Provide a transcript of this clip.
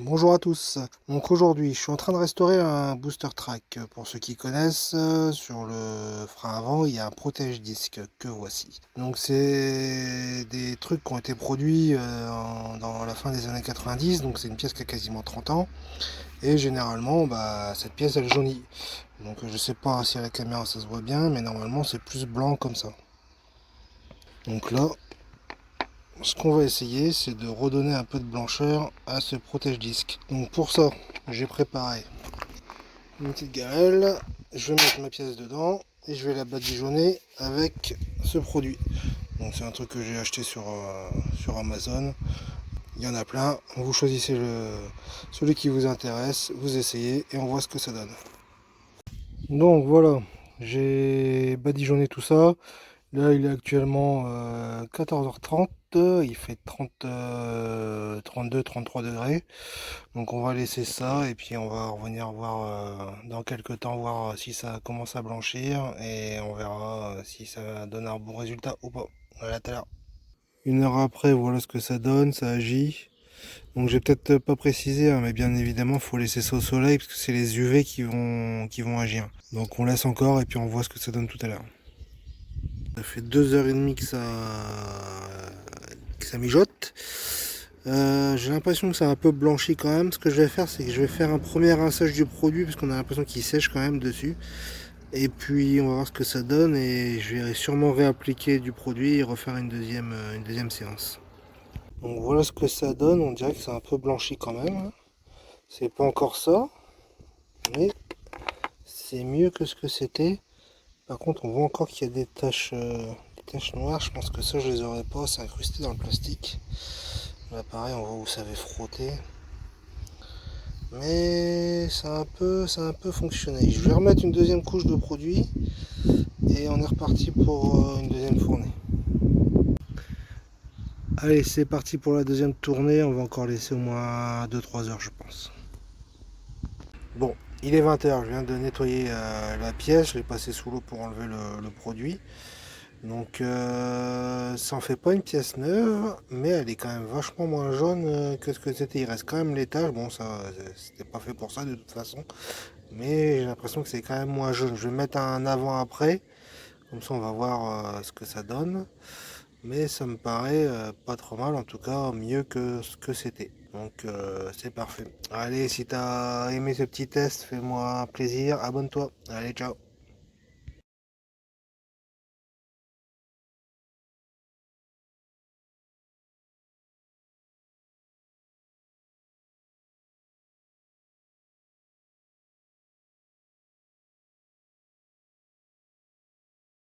Bonjour à tous. Donc aujourd'hui, je suis en train de restaurer un booster track. Pour ceux qui connaissent, sur le frein avant, il y a un protège-disque que voici. Donc c'est des trucs qui ont été produits dans la fin des années 90. Donc c'est une pièce qui a quasiment 30 ans. Et généralement, cette pièce elle jaunit. Donc je sais pas si à la caméra ça se voit bien, mais normalement c'est plus blanc comme ça. Donc là, ce qu'on va essayer, c'est de redonner un peu de blancheur à ce protège-disque. Donc pour ça, j'ai préparé une petite gamelle, je vais mettre ma pièce dedans et je vais la badigeonner avec ce produit. Donc c'est un truc que j'ai acheté sur Amazon. Il y en a plein. Vous choisissez celui qui vous intéresse, vous essayez et on voit ce que ça donne. Donc voilà, j'ai badigeonné tout ça. Là, il est actuellement 14h30, il fait 30, 32-33 degrés. Donc on va laisser ça et puis on va revenir voir dans quelques temps, voir si ça commence à blanchir et on verra si ça donne un bon résultat ou pas. Voilà, à tout à l'heure. Une heure après, voilà ce que ça donne, ça agit. Donc j'ai peut-être pas précisé, hein, mais bien évidemment, il faut laisser ça au soleil parce que c'est les UV qui vont agir. Donc on laisse encore et puis on voit ce que ça donne tout à l'heure. Ça fait 2h30 que ça mijote. J'ai l'impression que ça a un peu blanchi quand même. Ce que je vais faire, c'est que je vais faire un premier rinçage du produit parce qu'on a l'impression qu'il sèche quand même dessus. Et puis on va voir ce que ça donne et je vais sûrement réappliquer du produit et refaire une deuxième séance. Donc voilà ce que ça donne. On dirait que c'est un peu blanchi quand même. C'est pas encore ça, mais c'est mieux que ce que c'était. Par contre, on voit encore qu'il y a des taches noires. Je pense que ça, je les aurais pas. C'est incrusté dans le plastique. Là, pareil, on voit où ça avait frotté. Mais ça a un peu fonctionné. Je vais remettre une deuxième couche de produit et on est reparti pour une deuxième fournée. Allez, c'est parti pour la deuxième tournée. On va encore laisser au moins 2-3 heures, je pense. Bon, il est 20h. Je viens de nettoyer la pièce. Je l'ai passé sous l'eau pour enlever le produit. Donc ça en fait pas une pièce neuve, mais elle est quand même vachement moins jaune que ce que c'était. Il reste quand même les taches. Bon, ça c'était pas fait pour ça de toute façon, mais j'ai l'impression que c'est quand même moins jaune. Je vais mettre un avant-après, comme ça on va voir ce que ça donne. Mais ça me paraît pas trop mal, en tout cas mieux que ce que c'était. Donc c'est parfait. Allez, si t'as aimé ce petit test, fais-moi plaisir, abonne-toi. Allez, ciao.